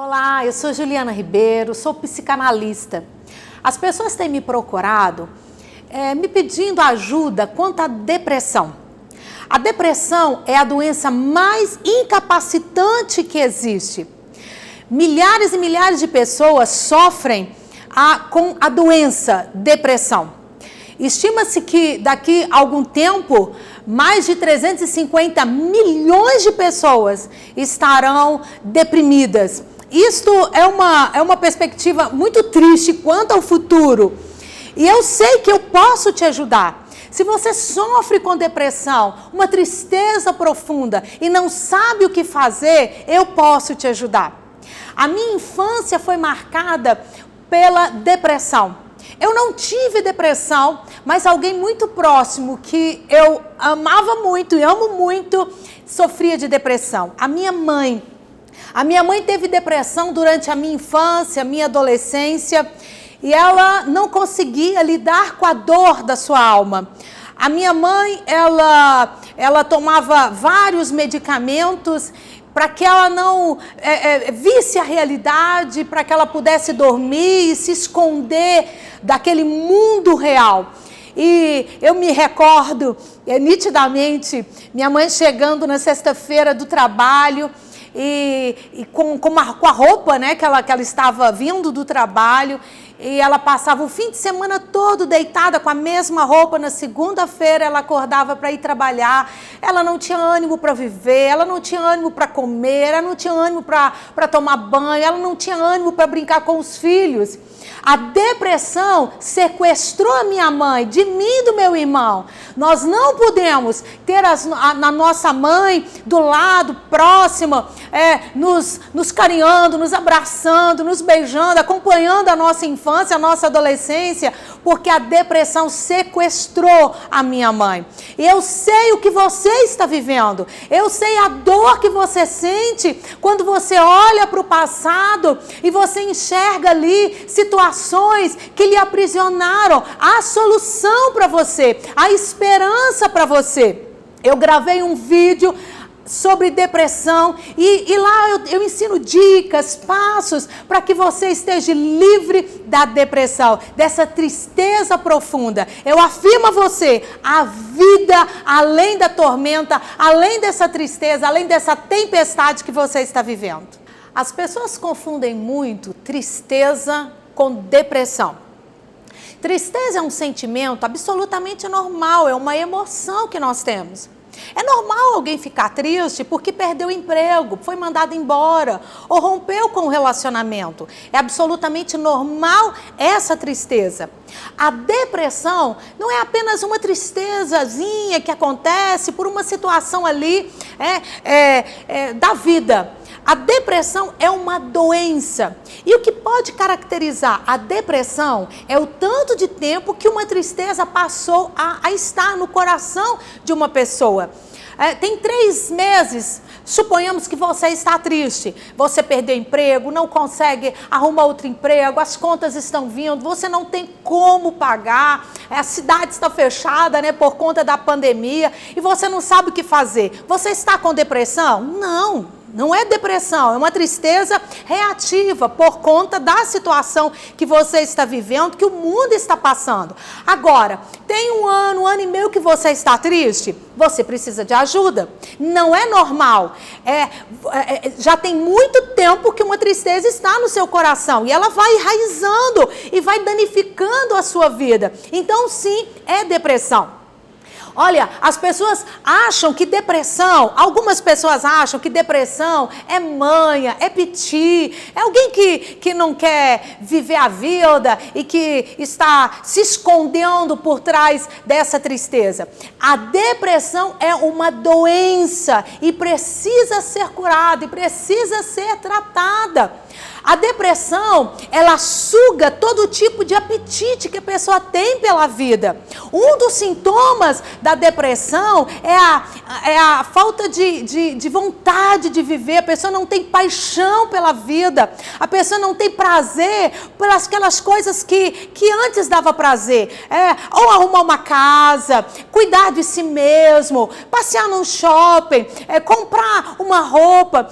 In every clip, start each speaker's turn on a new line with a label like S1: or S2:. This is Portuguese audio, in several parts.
S1: Olá, eu sou Juliana Ribeiro, sou psicanalista. As pessoas têm me procurado me pedindo ajuda quanto à depressão. A depressão é a doença mais incapacitante que existe. Milhares e milhares de pessoas sofrem com a doença depressão. Estima-se que daqui a algum tempo, mais de 350 milhões de pessoas estarão deprimidas. Isto é uma perspectiva muito triste quanto ao futuro. E eu sei que eu posso te ajudar. Se você sofre com depressão, uma tristeza profunda e não sabe o que fazer, eu posso te ajudar. A minha infância foi marcada pela depressão. Eu não tive depressão, mas alguém muito próximo que eu amava muito e amo muito sofria de depressão. A minha mãe teve depressão durante a minha infância, a minha adolescência, e ela não conseguia lidar com a dor da sua alma. A minha mãe, ela tomava vários medicamentos para que ela não visse a realidade, para que ela pudesse dormir e se esconder daquele mundo real. E eu me recordo nitidamente, minha mãe chegando na sexta-feira do trabalho, e com a roupa, né, que ela estava vindo do trabalho, e ela passava o fim de semana todo deitada com a mesma roupa. Na segunda-feira ela acordava para ir trabalhar, ela não tinha ânimo para viver, ela não tinha ânimo para comer, ela não tinha ânimo para tomar banho, ela não tinha ânimo para brincar com os filhos. A depressão sequestrou a minha mãe, de mim e do meu irmão. Nós não podemos ter a nossa mãe do lado, próxima, nos carinhando, nos abraçando, nos beijando, acompanhando a nossa infância, a nossa adolescência, porque a depressão sequestrou a minha mãe. E eu sei o que você está vivendo, eu sei a dor que você sente quando você olha para o passado e você enxerga ali situações que lhe aprisionaram. A solução para você, a esperança para você. Eu gravei um vídeo sobre depressão e lá eu ensino dicas, passos para que você esteja livre da depressão, dessa tristeza profunda. Eu afirmo a você, a vida além da tormenta, além dessa tristeza, além dessa tempestade que você está vivendo. As pessoas confundem muito tristeza com depressão. Tristeza é um sentimento absolutamente normal, é uma emoção que nós temos. É normal alguém ficar triste porque perdeu o emprego, foi mandado embora ou rompeu com o relacionamento. É absolutamente normal essa tristeza. A depressão não é apenas uma tristezazinha que acontece por uma situação ali da vida. A depressão é uma doença. E o que pode caracterizar a depressão é o tanto de tempo que uma tristeza passou a estar no coração de uma pessoa. Tem 3 meses, suponhamos que você está triste, você perdeu emprego, não consegue arrumar outro emprego, as contas estão vindo, você não tem como pagar, a cidade está fechada, né, por conta da pandemia, e você não sabe o que fazer. Você está com depressão? Não é depressão, é uma tristeza reativa por conta da situação que você está vivendo, que o mundo está passando. Agora, tem um ano e meio que você está triste, você precisa de ajuda. Não é normal, já tem muito tempo que uma tristeza está no seu coração e ela vai enraizando e vai danificando a sua vida. Então, sim, é depressão. Olha, as pessoas acham que depressão, algumas pessoas acham que depressão é manha, é piti, é alguém que não quer viver a vida e que está se escondendo por trás dessa tristeza. A depressão é uma doença e precisa ser curada e precisa ser tratada. A depressão, ela suga todo tipo de apetite que a pessoa tem pela vida. Um dos sintomas da depressão é a falta de vontade de viver. A pessoa não tem paixão pela vida. A pessoa não tem prazer pelas aquelas coisas que antes dava prazer. Ou arrumar uma casa, cuidar de si mesmo, passear num shopping, comprar uma roupa.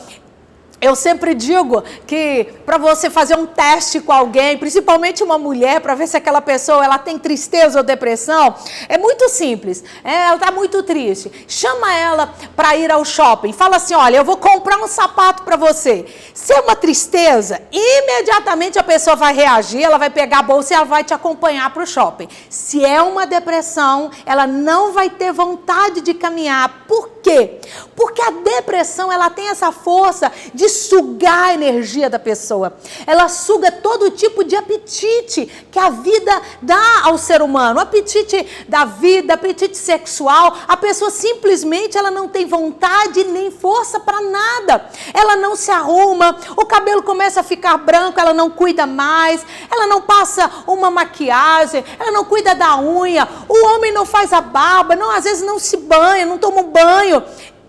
S1: Eu sempre digo que para você fazer um teste com alguém, principalmente uma mulher, para ver se aquela pessoa ela tem tristeza ou depressão, é muito simples. Ela está muito triste. Chama ela para ir ao shopping. Fala assim, olha, eu vou comprar um sapato para você. Se é uma tristeza, imediatamente a pessoa vai reagir, ela vai pegar a bolsa e ela vai te acompanhar para o shopping. Se é uma depressão, ela não vai ter vontade de caminhar. Por quê? Porque a depressão ela tem essa força de sugar a energia da pessoa. Ela suga todo tipo de apetite que a vida dá ao ser humano. O apetite da vida, apetite sexual. A pessoa simplesmente ela não tem vontade nem força para nada. Ela não se arruma, o cabelo começa a ficar branco, ela não cuida mais, ela não passa uma maquiagem, ela não cuida da unha, o homem não faz a barba, não, às vezes não se banha, não toma um banho.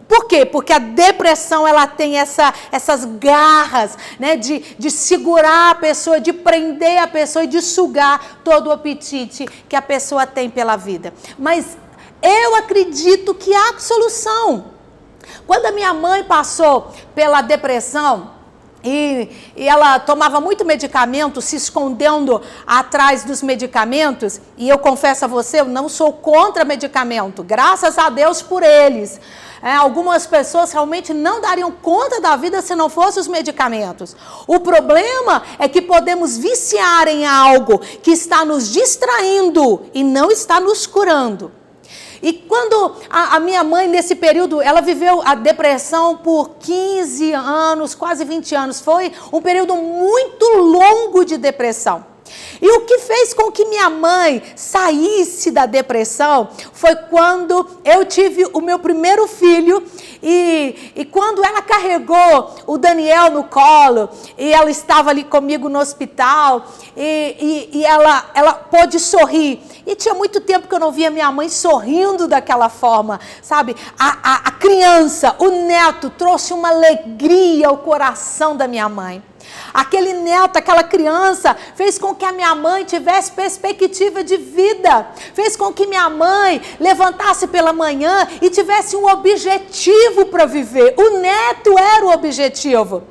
S1: Por quê? Porque a depressão ela tem essas garras, né, de segurar a pessoa, de prender a pessoa e de sugar todo o apetite que a pessoa tem pela vida. Mas eu acredito que há solução. Quando a minha mãe passou pela depressão, e ela tomava muito medicamento, se escondendo atrás dos medicamentos, e eu confesso a você, eu não sou contra medicamento, graças a Deus por eles. Algumas pessoas realmente não dariam conta da vida se não fossem os medicamentos. O problema é que podemos viciar em algo que está nos distraindo e não está nos curando. E quando a minha mãe, nesse período, ela viveu a depressão por 15 anos, quase 20 anos. Foi um período muito longo de depressão. E o que fez com que minha mãe saísse da depressão foi quando eu tive o meu primeiro filho e quando ela carregou o Daniel no colo e ela estava ali comigo no hospital e ela pôde sorrir. E tinha muito tempo que eu não via minha mãe sorrindo daquela forma, sabe? A criança, o neto trouxe uma alegria ao coração da minha mãe. Aquele neto, aquela criança, fez com que a minha mãe tivesse perspectiva de vida. Fez com que minha mãe levantasse pela manhã e tivesse um objetivo para viver. O neto era o objetivo.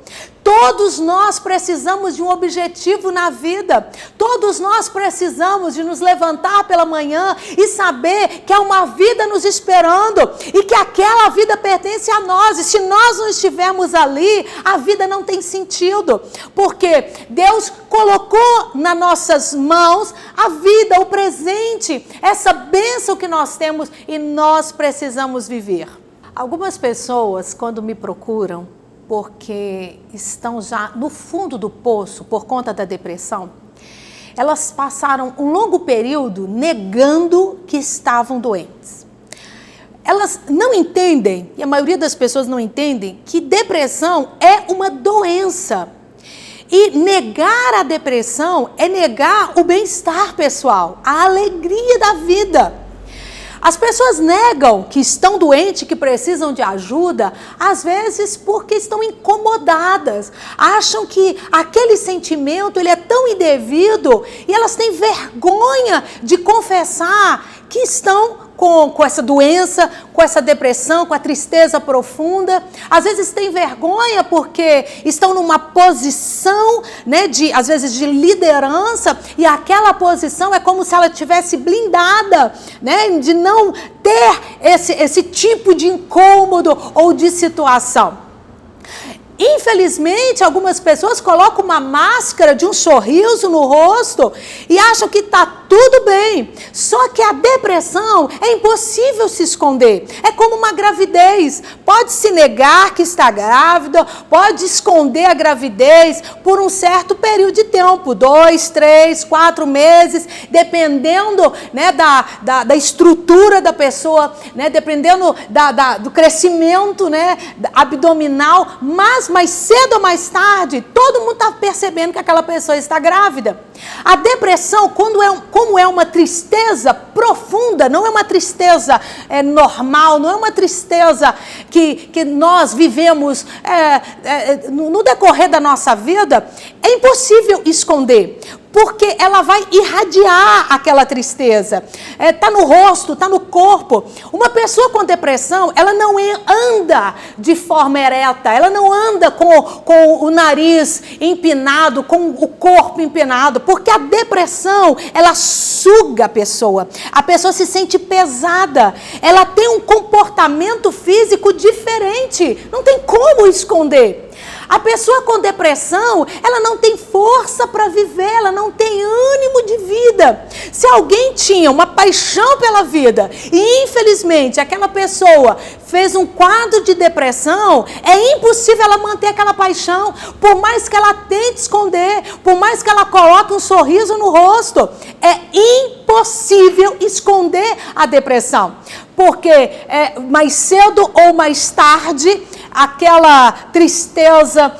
S1: Todos nós precisamos de um objetivo na vida. Todos nós precisamos de nos levantar pela manhã e saber que há uma vida nos esperando e que aquela vida pertence a nós. E se nós não estivermos ali, a vida não tem sentido. Porque Deus colocou nas nossas mãos a vida, o presente, essa bênção que nós temos e nós precisamos viver. Algumas pessoas, quando me procuram, porque estão já no fundo do poço por conta da depressão, elas passaram um longo período negando que estavam doentes. Elas não entendem, e a maioria das pessoas não entendem, que depressão é uma doença. E negar a depressão é negar o bem-estar pessoal, a alegria da vida. As pessoas negam que estão doentes, que precisam de ajuda, às vezes porque estão incomodadas. Acham que aquele sentimento ele é tão indevido e elas têm vergonha de confessar que estão com essa doença, com essa depressão, com a tristeza profunda. Às vezes têm vergonha porque estão numa posição, né, às vezes de liderança, e aquela posição é como se ela estivesse blindada, né, de não ter esse tipo de incômodo ou de situação. Infelizmente, algumas pessoas colocam uma máscara de um sorriso no rosto e acham que está tudo bem. Só que a depressão é impossível se esconder. É como uma gravidez. Pode se negar que está grávida, pode esconder a gravidez por um certo período de tempo, 2, 3, 4 meses, dependendo, né, da estrutura da pessoa, né, dependendo do crescimento, né, abdominal, mas mais cedo ou mais tarde, todo mundo está percebendo que aquela pessoa está grávida. A depressão, como é uma tristeza profunda, não é uma tristeza normal, não é uma tristeza que nós vivemos no decorrer da nossa vida, é impossível esconder. porque ela vai irradiar aquela tristeza. Está no rosto, está no corpo. Uma pessoa com depressão, ela não anda de forma ereta, ela não anda com o nariz empinado, com o corpo empinado, porque a depressão, ela suga a pessoa se sente pesada, ela tem um comportamento físico diferente, não tem como esconder. A pessoa com depressão, ela não tem força para viver, ela não tem ânimo de vida. Se alguém tinha uma paixão pela vida e infelizmente aquela pessoa fez um quadro de depressão, é impossível ela manter aquela paixão, por mais que ela tente esconder, por mais que ela coloque um sorriso no rosto, é impossível esconder a depressão, porque mais cedo ou mais tarde, aquela tristeza,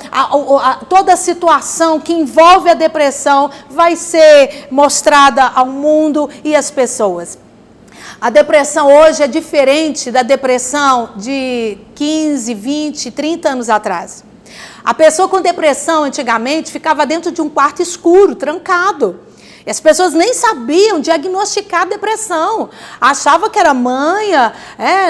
S1: toda a situação que envolve a depressão vai ser mostrada ao mundo e às pessoas. A depressão hoje é diferente da depressão de 15, 20, 30 anos atrás. A pessoa com depressão antigamente ficava dentro de um quarto escuro, trancado. E as pessoas nem sabiam diagnosticar a depressão. Achavam que era manha,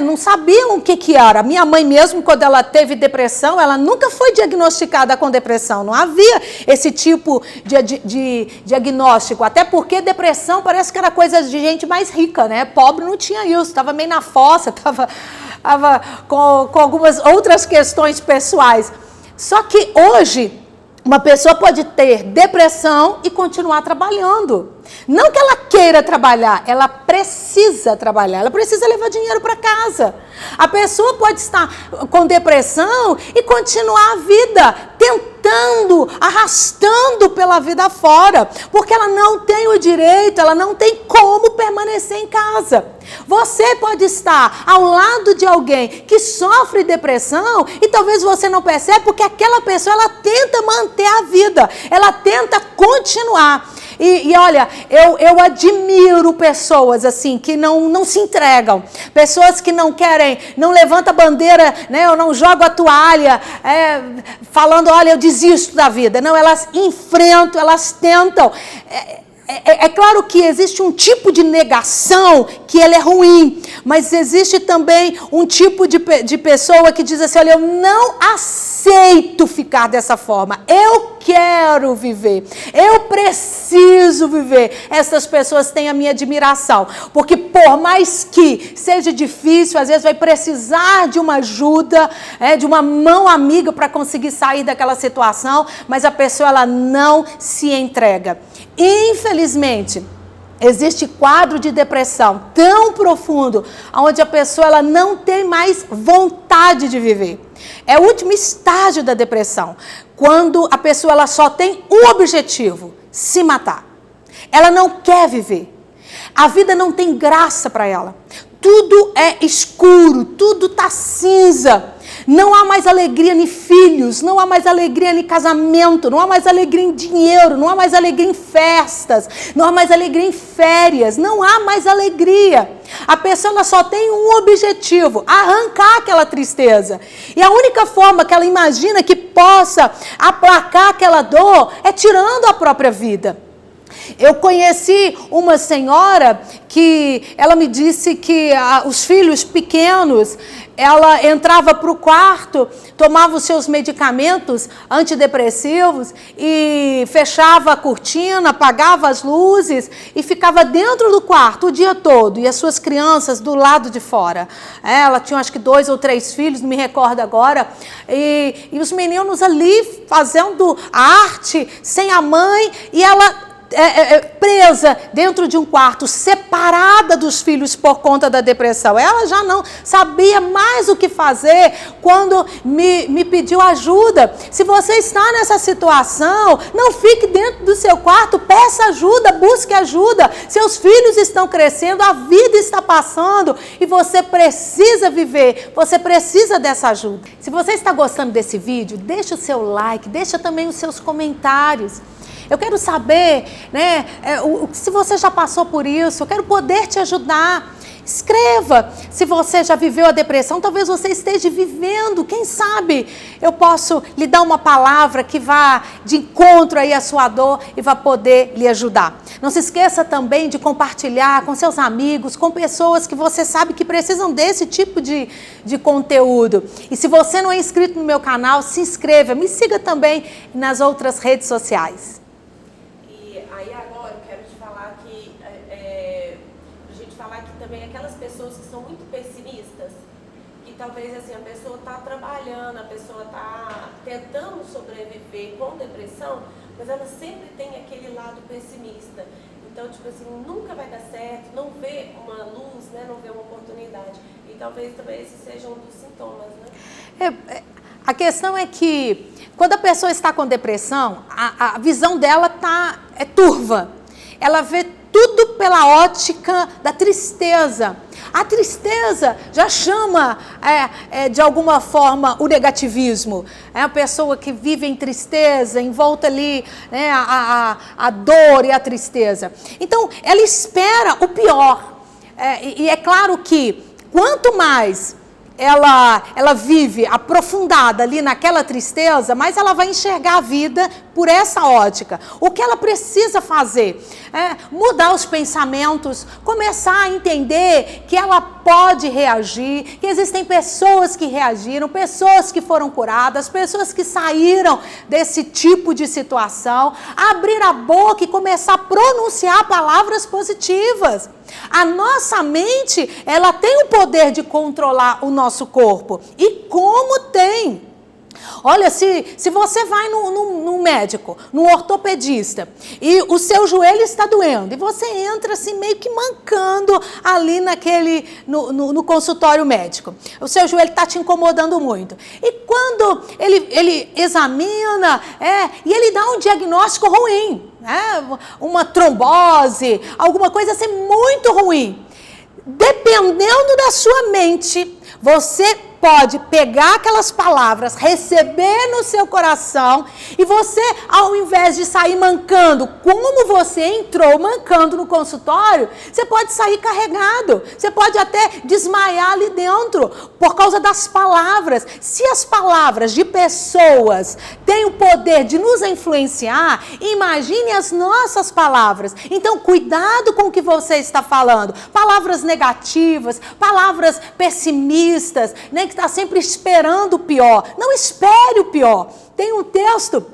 S1: não sabiam o que era. Minha mãe mesmo, quando ela teve depressão, ela nunca foi diagnosticada com depressão. Não havia esse tipo de diagnóstico. Até porque depressão parece que era coisa de gente mais rica, né? Pobre não tinha isso, estava meio na fossa, estava com algumas outras questões pessoais. Só que hoje, uma pessoa pode ter depressão e continuar trabalhando. Não que ela queira trabalhar, ela precisa trabalhar, ela precisa levar dinheiro para casa. A pessoa pode estar com depressão e continuar a vida, tentando, arrastando pela vida fora, porque ela não tem o direito, ela não tem como permanecer em casa. Você pode estar ao lado de alguém que sofre depressão e talvez você não perceba, porque aquela pessoa, ela tenta manter a vida, ela tenta continuar. E olha, eu admiro pessoas assim, que não se entregam, pessoas que não querem, não levantam a bandeira, né, eu não jogo a toalha, falando, olha, eu desisto da vida. Não, elas enfrentam, elas tentam. É claro que existe um tipo de negação que ele é ruim, mas existe também um tipo de pessoa que diz assim, olha, eu não aceito ficar dessa forma, eu quero viver, eu preciso viver. Essas pessoas têm a minha admiração, porque por mais que seja difícil, às vezes vai precisar de uma ajuda, de uma mão amiga para conseguir sair daquela situação, mas a pessoa, ela não se entrega. Infelizmente, existe quadro de depressão tão profundo, onde a pessoa, ela não tem mais vontade de viver. É o último estágio da depressão, quando a pessoa, ela só tem um objetivo, se matar. Ela não quer viver. A vida não tem graça para ela. Tudo é escuro, tudo está cinza. Não há mais alegria em filhos, não há mais alegria em casamento, não há mais alegria em dinheiro, não há mais alegria em festas, não há mais alegria em férias, não há mais alegria. A pessoa, ela só tem um objetivo, arrancar aquela tristeza. E a única forma que ela imagina que possa aplacar aquela dor é tirando a própria vida. Eu conheci uma senhora que ela me disse que os filhos pequenos, ela entrava para o quarto, tomava os seus medicamentos antidepressivos e fechava a cortina, apagava as luzes e ficava dentro do quarto o dia todo. E as suas crianças do lado de fora. Ela tinha acho que 2 ou 3 filhos, não me recordo agora. E os meninos ali fazendo arte sem a mãe e ela presa dentro de um quarto, separada dos filhos por conta da depressão. Ela já não sabia mais o que fazer quando me pediu ajuda. Se você está nessa situação, não fique dentro do seu quarto, peça ajuda, busque ajuda. Seus filhos estão crescendo, a vida está passando e você precisa viver, você precisa dessa ajuda. Se você está gostando desse vídeo, deixa o seu like, deixa também os seus comentários. Eu quero saber, né, se você já passou por isso, eu quero poder te ajudar. Escreva. Se você já viveu a depressão, talvez você esteja vivendo. Quem sabe eu posso lhe dar uma palavra que vá de encontro aí à sua dor e vá poder lhe ajudar. Não se esqueça também de compartilhar com seus amigos, com pessoas que você sabe que precisam desse tipo de conteúdo. E se você não é inscrito no meu canal, se inscreva. Me siga também nas outras redes sociais.
S2: E aí agora eu quero te falar que, a gente falar que também aquelas pessoas que são muito pessimistas, que talvez assim, a pessoa está trabalhando, a pessoa está tentando sobreviver com depressão, mas ela sempre tem aquele lado pessimista. Então, tipo assim, nunca vai dar certo, não vê uma luz, né, não vê uma oportunidade. E talvez também esse seja um dos sintomas, né?
S1: A questão é que, quando a pessoa está com depressão, a visão dela é turva. Ela vê tudo pela ótica da tristeza. A tristeza já chama, de alguma forma, o negativismo. É a pessoa que vive em tristeza, envolta ali, né, a dor e a tristeza. Então, ela espera o pior. E é claro que, quanto mais ela vive aprofundada ali naquela tristeza, mas ela vai enxergar a vida por essa ótica. O que ela precisa fazer é mudar os pensamentos, começar a entender que ela pode reagir, que existem pessoas que reagiram, pessoas que foram curadas, pessoas que saíram desse tipo de situação, abrir a boca e começar a pronunciar palavras positivas. A nossa mente, ela tem o poder de controlar o nosso corpo. E como tem? Olha, se você vai num médico, num ortopedista, e o seu joelho está doendo, e você entra assim meio que mancando ali no consultório médico. O seu joelho está te incomodando muito. E quando ele examina, e ele dá um diagnóstico ruim, uma trombose, alguma coisa assim muito ruim. Dependendo da sua mente, você pode pegar aquelas palavras, receber no seu coração, e você, ao invés de sair mancando, como você entrou mancando no consultório, você pode sair carregado, você pode até desmaiar ali dentro, por causa das palavras. Se as palavras de pessoas têm o poder de nos influenciar, imagine as nossas palavras. Então, cuidado com o que você está falando. Palavras negativas, palavras pessimistas, né, que está sempre esperando o pior. Não espere o pior. Tem um texto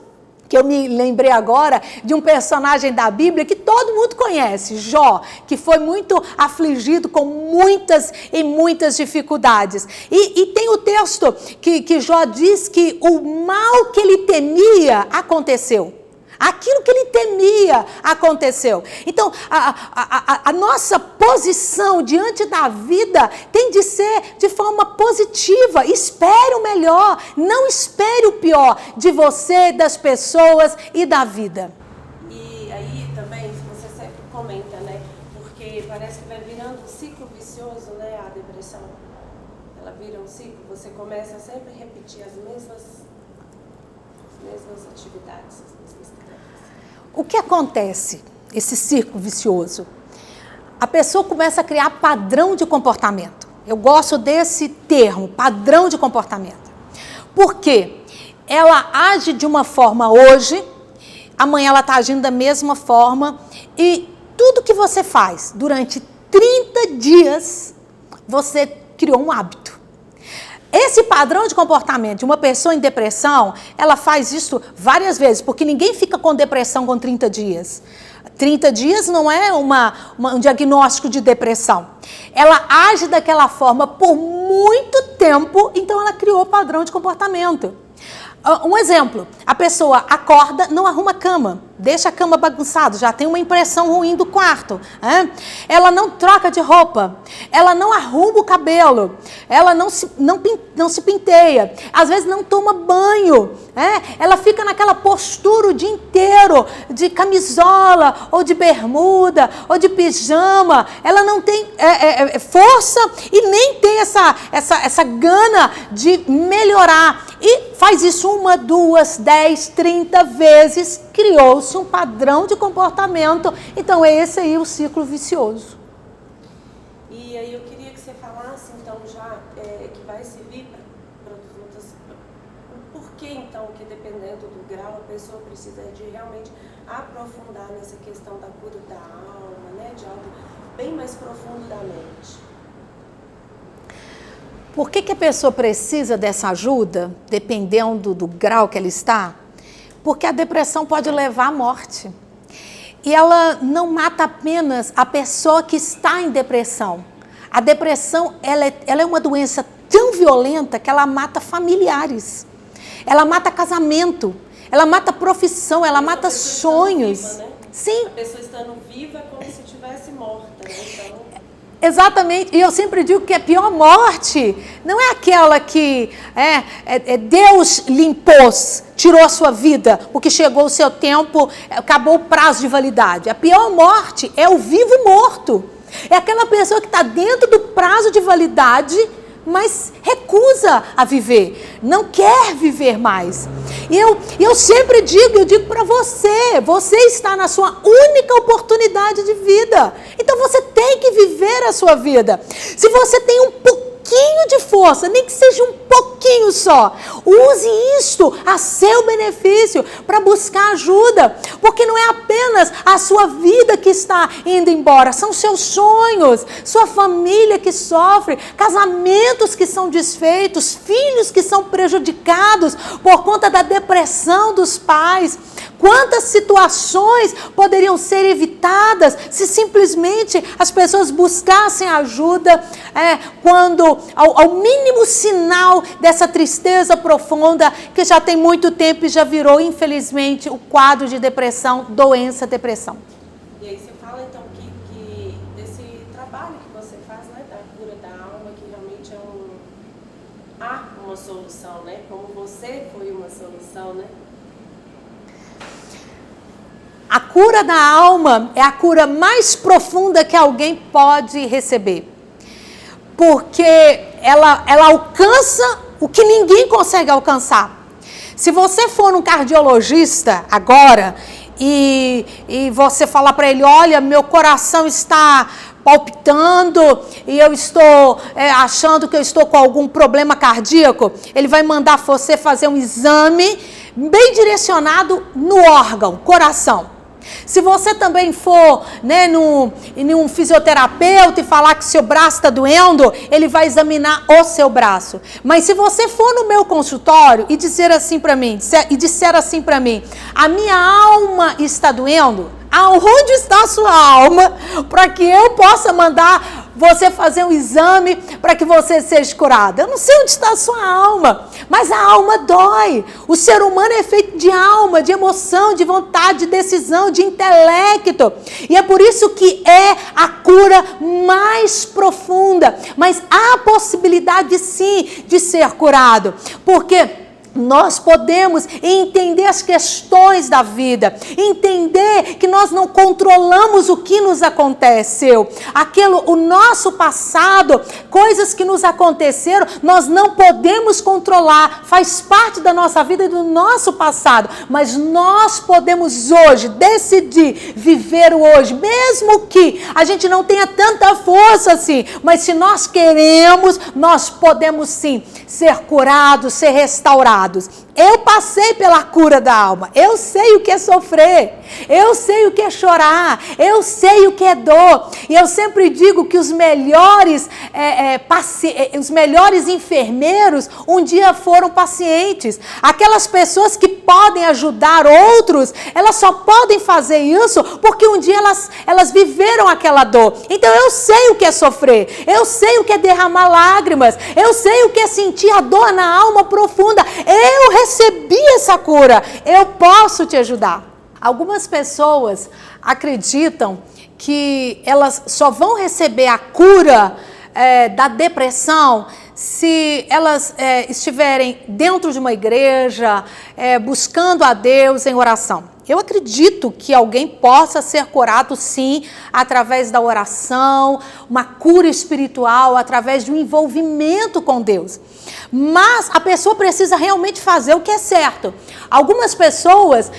S1: que eu me lembrei agora de um personagem da Bíblia que todo mundo conhece, Jó, que foi muito afligido com muitas e muitas dificuldades. E tem o texto que Jó diz que o mal que ele temia aconteceu. Aquilo que ele temia aconteceu. Então, a nossa posição diante da vida tem de ser de forma positiva. Espere o melhor, não espere o pior de você, das pessoas e da vida.
S2: E aí também, você sempre comenta, né? Porque parece que vai virando um ciclo vicioso, né? A depressão. Ela vira um ciclo, você começa a sempre repetir as mesmas atividades, as mesmas tarefas.
S1: O que acontece, esse círculo vicioso? A pessoa começa a criar padrão de comportamento. Eu gosto desse termo, padrão de comportamento. Por quê? Ela age de uma forma hoje, amanhã ela está agindo da mesma forma, e tudo que você faz durante 30 dias, você criou um hábito. Esse padrão de comportamento de uma pessoa em depressão, ela faz isso várias vezes, porque ninguém fica com depressão com 30 dias. 30 dias não é um diagnóstico de depressão. Ela age daquela forma por muito tempo, então ela criou padrão de comportamento. Um exemplo, a pessoa acorda, não arruma a cama, deixa a cama bagunçada, já tem uma impressão ruim do quarto. Ela não troca de roupa, ela não arruma o cabelo, ela não se penteia, às vezes não toma banho, ela fica naquela postura o dia inteiro, de camisola, ou de bermuda, ou de pijama. Ela não tem força e nem tem essa gana de melhorar. E faz isso 1, 2, 10, 30 vezes, criou-se um padrão de comportamento. Então, é esse aí o ciclo vicioso.
S2: E aí, dependendo do grau, a pessoa precisa de realmente aprofundar nessa questão da cura da alma, né? De algo bem mais profundo da mente.
S1: Por que a pessoa precisa dessa ajuda, dependendo do grau que ela está? Porque a depressão pode levar à morte. E ela não mata apenas a pessoa que está em depressão. A depressão, ela é uma doença tão violenta que ela mata familiares. Ela mata casamento, ela mata profissão, ela mata sonhos.
S2: Viva, né?
S1: Sim.
S2: A pessoa estando viva é como se estivesse morta, né? Então...
S1: Exatamente, e eu sempre digo que a pior morte não é aquela que Deus lhe impôs, tirou a sua vida, porque chegou o seu tempo, acabou o prazo de validade. A pior morte é o vivo morto, é aquela pessoa que está dentro do prazo de validade, mas recusa a viver, não quer viver mais. E eu sempre digo, eu digo para você está na sua única oportunidade de vida. Então você tem que viver a sua vida. Se você tem um pouquinho de força, nem que seja um pouquinho só, use isto a seu benefício para buscar ajuda, porque não é apenas a sua vida que está indo embora, são seus sonhos, sua família que sofre, casamentos que são desfeitos, filhos que são prejudicados por conta da depressão dos pais. Quantas situações poderiam ser evitadas se simplesmente as pessoas buscassem ajuda quando, ao mínimo sinal dessa tristeza profunda que já tem muito tempo e já virou, infelizmente, o quadro de depressão, doença depressão.
S2: E aí você fala então que desse trabalho que você faz, né, da cura da alma, que realmente há uma solução, né? Como você foi uma solução, né?
S1: A cura da alma é a cura mais profunda que alguém pode receber. Porque ela alcança o que ninguém consegue alcançar. Se você for num cardiologista agora e você falar para ele, olha, meu coração está palpitando e eu estou achando que eu estou com algum problema cardíaco, ele vai mandar você fazer um exame bem direcionado no órgão, coração. Se você também for num fisioterapeuta e falar que seu braço está doendo, ele vai examinar o seu braço. Mas se você for no meu consultório e disser assim para mim, a minha alma está doendo, aonde está a sua alma, para que eu possa mandar você fazer um exame para que você seja curado? Eu não sei onde está a sua alma, mas a alma dói. O ser humano é feito de alma, de emoção, de vontade, de decisão, de intelecto. E é por isso que é a cura mais profunda. Mas há possibilidade sim de ser curado, porque nós podemos entender as questões da vida, entender que nós não controlamos o que nos aconteceu, o nosso passado, coisas que nos aconteceram, nós não podemos controlar, faz parte da nossa vida e do nosso passado, mas nós podemos hoje decidir viver o hoje, mesmo que a gente não tenha tanta força assim, mas se nós queremos, nós podemos sim ser curados, ser restaurados. Eu passei pela cura da alma, eu sei o que é sofrer, eu sei o que é chorar, eu sei o que é dor. E eu sempre digo que os melhores enfermeiros um dia foram pacientes. Aquelas pessoas que podem ajudar outros, elas só podem fazer isso porque um dia elas viveram aquela dor. Então eu sei o que é sofrer, eu sei o que é derramar lágrimas, eu sei o que é sentir a dor na alma profunda. Eu recebi essa cura, eu posso te ajudar. Algumas pessoas acreditam que elas só vão receber a cura da depressão se elas estiverem dentro de uma igreja, buscando a Deus em oração. Eu acredito que alguém possa ser curado, sim, através da oração, uma cura espiritual, através de um envolvimento com Deus. Mas a pessoa precisa realmente fazer o que é certo. Algumas pessoas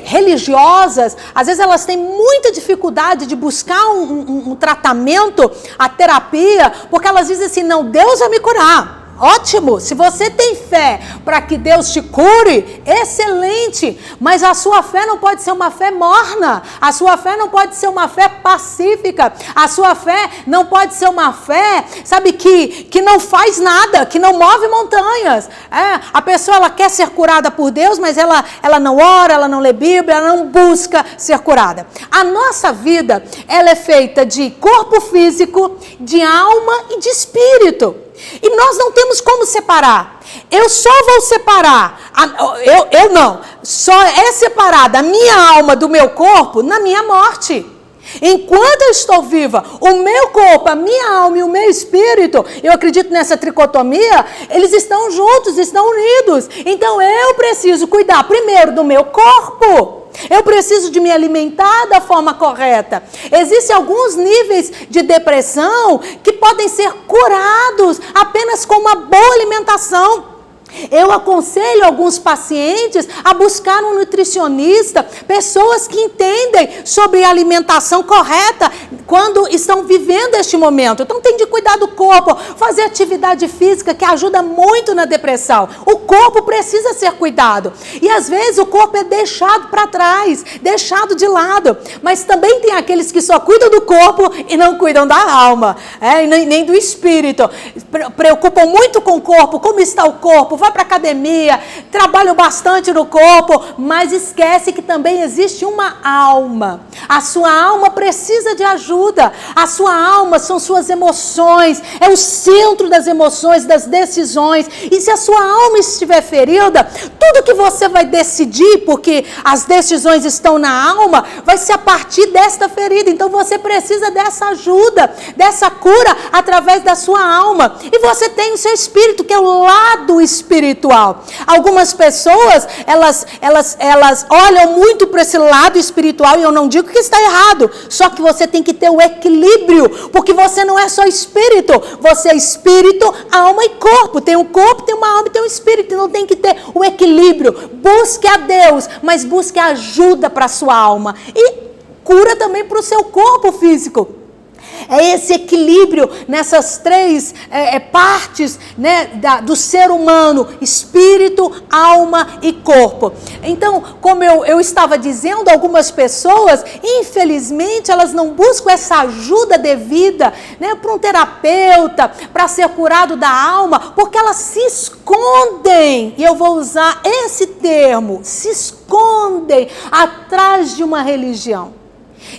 S1: religiosas, às vezes elas têm muita dificuldade de buscar um tratamento, a terapia, porque elas dizem assim, não, Deus vai me curar. ótimo. Se você tem fé para que Deus te cure, excelente. Mas a sua fé não pode ser uma fé morna. A sua fé não pode ser uma fé pacífica. A sua fé não pode ser uma fé, sabe, que não faz nada, que não move montanhas. A pessoa, ela quer ser curada por Deus, mas ela não ora, ela não lê Bíblia, ela não busca ser curada. A nossa vida, ela é feita de corpo físico, de alma e de espírito. E nós não temos como separar. Eu só vou separar, eu não, só é separada a minha alma do meu corpo na minha morte. Enquanto eu estou viva, o meu corpo, a minha alma e o meu espírito, eu acredito nessa tricotomia, eles estão juntos, estão unidos. Então eu preciso cuidar primeiro do meu corpo. Eu preciso de me alimentar da forma correta. Existem alguns níveis de depressão que podem ser curados apenas com uma boa alimentação. Eu aconselho alguns pacientes a buscar um nutricionista, pessoas que entendem sobre alimentação correta quando estão vivendo este momento. Então tem de cuidar do corpo, fazer atividade física que ajuda muito na depressão. O corpo precisa ser cuidado. E às vezes o corpo é deixado para trás, deixado de lado. Mas também tem aqueles que só cuidam do corpo e não cuidam da alma, nem do espírito. Preocupam muito com o corpo, como está o corpo, vai para academia, trabalham bastante no corpo, mas esquece que também existe uma alma. A sua alma precisa de ajuda. A sua alma são suas emoções, é o centro das emoções, das decisões. E se a sua alma estiver ferida, tudo que você vai decidir, porque as decisões estão na alma, vai ser a partir desta ferida. Então você precisa dessa ajuda, dessa cura através da sua alma. E você tem o seu espírito, que é o lado espiritual. Algumas pessoas, elas olham muito para esse lado espiritual, e eu não digo que está errado, só que você tem que ter o equilíbrio, porque você não é só espírito, você é espírito, alma e corpo. Tem um corpo, tem uma alma e tem um espírito, então tem que ter o equilíbrio. Busque a Deus, mas busque ajuda para a sua alma e cura também para o seu corpo físico. É esse equilíbrio nessas três partes, né, do ser humano: espírito, alma e corpo. Então, como eu estava dizendo, algumas pessoas, infelizmente, elas não buscam essa ajuda devida, né, para um terapeuta, para ser curado da alma, porque elas se escondem, e eu vou usar esse termo, se escondem atrás de uma religião.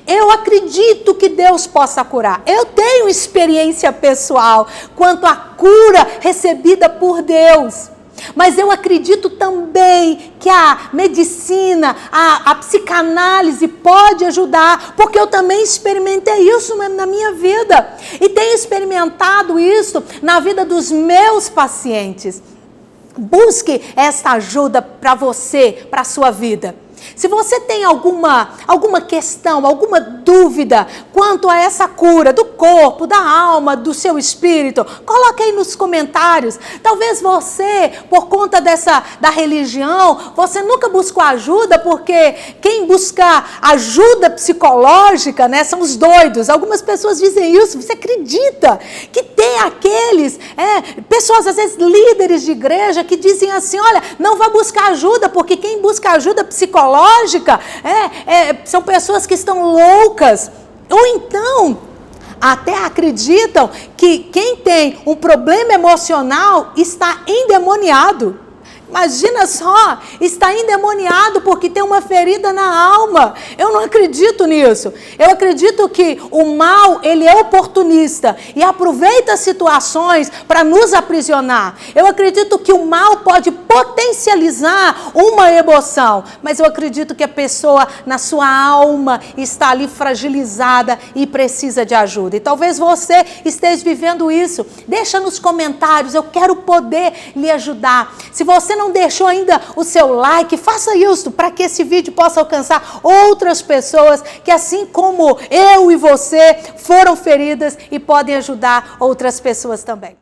S1: Eu acredito que Deus possa curar. Eu tenho experiência pessoal quanto à cura recebida por Deus. Mas eu acredito também que a medicina, a psicanálise pode ajudar, porque eu também experimentei isso na minha vida. E tenho experimentado isso na vida dos meus pacientes. Busque esta ajuda para você, para a sua vida. Se você tem alguma questão, alguma dúvida quanto a essa cura do corpo, da alma, do seu espírito, coloque aí nos comentários. Talvez você, por conta da religião, você nunca buscou ajuda, porque quem busca ajuda psicológica, né, são os doidos. Algumas pessoas dizem isso. Você acredita que tem aqueles, pessoas, às vezes líderes de igreja, que dizem assim: olha, não vá buscar ajuda, porque quem busca ajuda psicológica são pessoas que estão loucas. Ou então, até acreditam que quem tem um problema emocional está endemoniado. Imagina só, está endemoniado porque tem uma ferida na alma. Eu não acredito nisso. Eu acredito que o mal, ele é oportunista e aproveita situações para nos aprisionar. Eu acredito que o mal pode potencializar uma emoção, mas eu acredito que a pessoa, na sua alma, está ali fragilizada e precisa de ajuda. E talvez você esteja vivendo isso. Deixa nos comentários, eu quero poder lhe ajudar. Se você não deixou ainda o seu like, faça isso para que esse vídeo possa alcançar outras pessoas que, assim como eu e você, foram feridas e podem ajudar outras pessoas também.